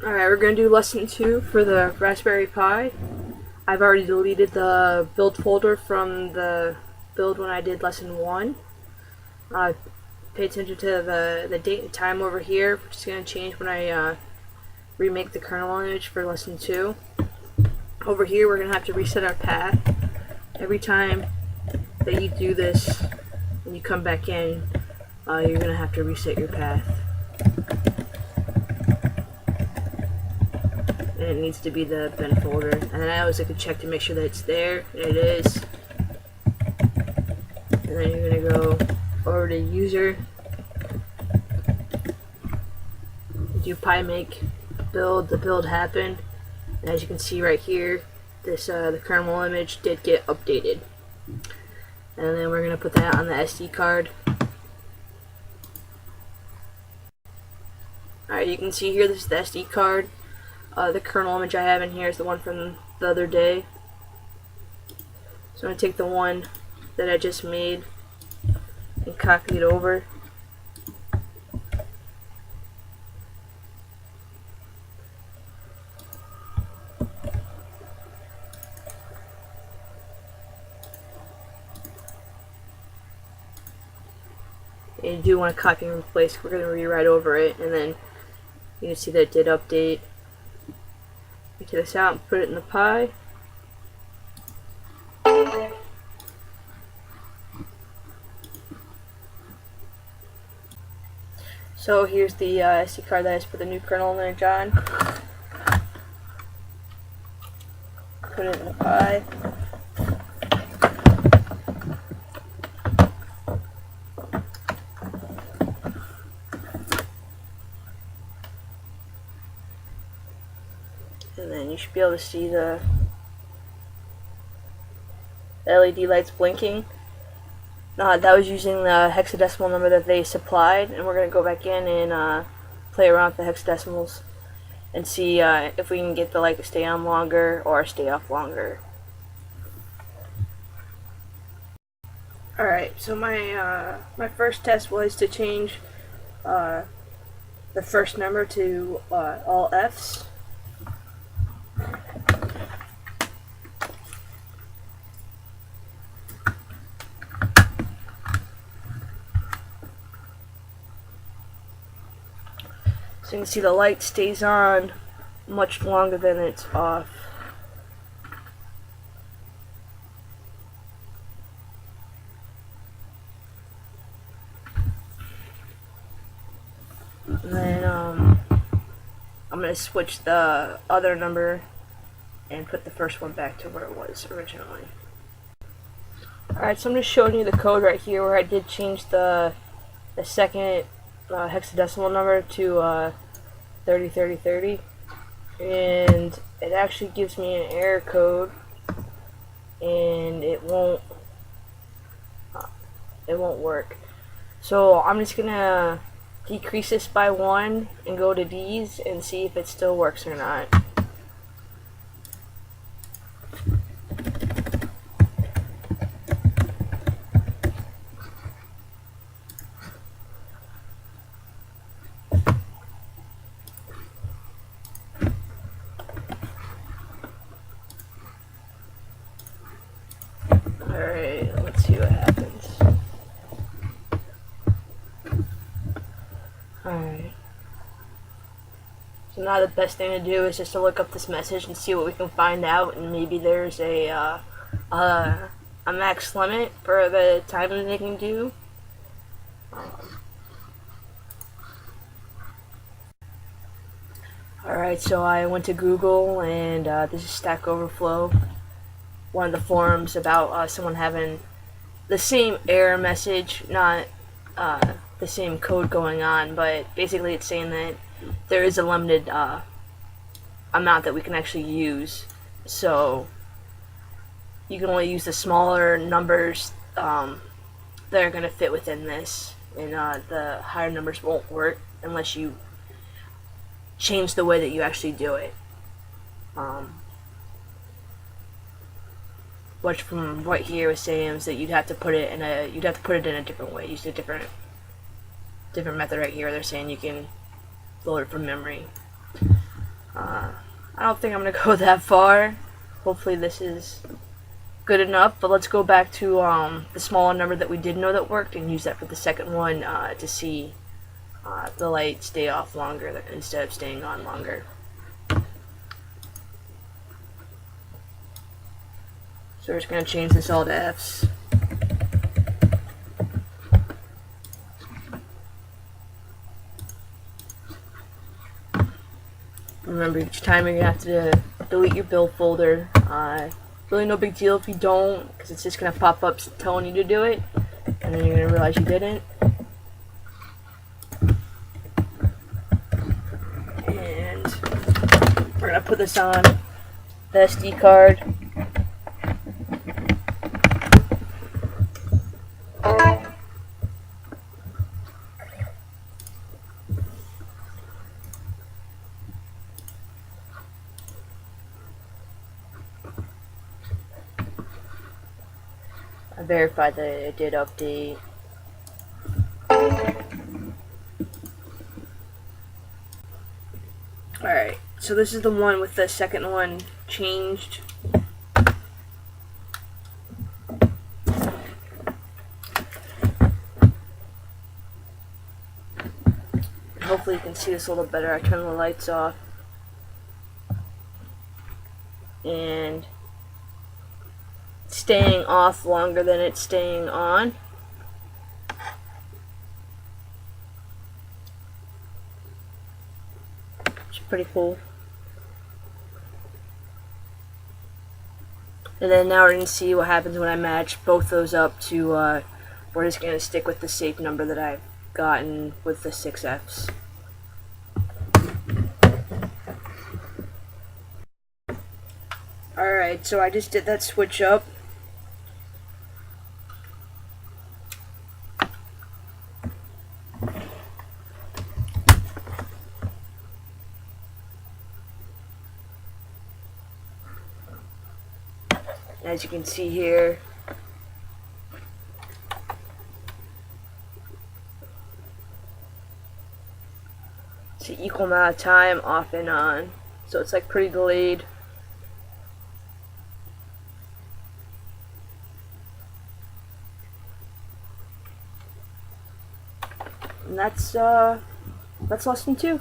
Alright, we're going to do lesson 2 for the Raspberry Pi. I've already deleted the build folder from the build when I did lesson 1. Pay attention to the date and time over here, which is going to change when I remake the kernel image for lesson 2. Over here we're going to have to reset our path. Every time that you do this and you come back in, you're going to have to reset your path. And it needs to be the bin folder. And then I always like to check to make sure that it's there. And it is. And then you're going to go over to user, do pymake build. The build happened. And as you can see right here, this the kernel image did get updated. And then we're going to put that on the SD card. Alright, you can see here this is the SD card. The kernel image I have in here is the one from the other day. So I'm going to take the one that I just made and copy it over. And you do want to copy and replace. We're going to rewrite over it, and then you can see that it did update. Take this out and put it in the Pi. So here's the SD card that I just put the new kernel image on. Put it in the Pi. And then you should be able to see the LED lights blinking. That was using the hexadecimal number that they supplied, and we're going to go back in and play around with the hexadecimals and see if we can get the light to stay on longer or stay off longer. Alright, so my first test was to change the first number to all F's. So you can see the light stays on much longer than it's off. And then I'm going to switch the other number and put the first one back to where it was originally. Alright, so I'm just showing you the code right here where I did change the second hexadecimal number to 303030, and it actually gives me an error code, and it won't work. So I'm just gonna decrease this by 1 and go to these and see if it still works or not. Alright, let's see what happens. Alright. So now the best thing to do is just to look up this message and see what we can find out, and maybe there's a max limit for the time that they can do. Alright, so I went to Google, and this is Stack Overflow, one of the forums about someone having the same error message, not the same code going on, but basically it's saying that there is a limited amount that we can actually use. So you can only use the smaller numbers that are going to fit within this, and the higher numbers won't work unless you change the way that you actually do it. Which from what here was saying is that you'd have to put it in a different way, use a different method right here. They're saying you can load it from memory. I don't think I'm gonna go that far. Hopefully this is good enough, but let's go back to the smaller number that we did know that worked and use that for the second one to see the light stay off longer instead of staying on longer. So we're just going to change this all to Fs. Remember, each time you're going to have to delete your build folder. Really no big deal if you don't, because it's just going to pop up telling you to do it, and then you're going to realize you didn't. And we're going to put this on the SD card. I verified that it did update. Alright, so this is the one with the second one changed. Hopefully you can see this a little better. I turn the lights off. And it's staying off longer than it's staying on. It's pretty cool. And then now we're going to see what happens when I match both those up to, we're just going to stick with the safe number that I've gotten with the 6 Fs. Alright, so I just did that switch up. As you can see here, it's an equal amount of time off and on, so it's like pretty delayed. And that's lesson 2.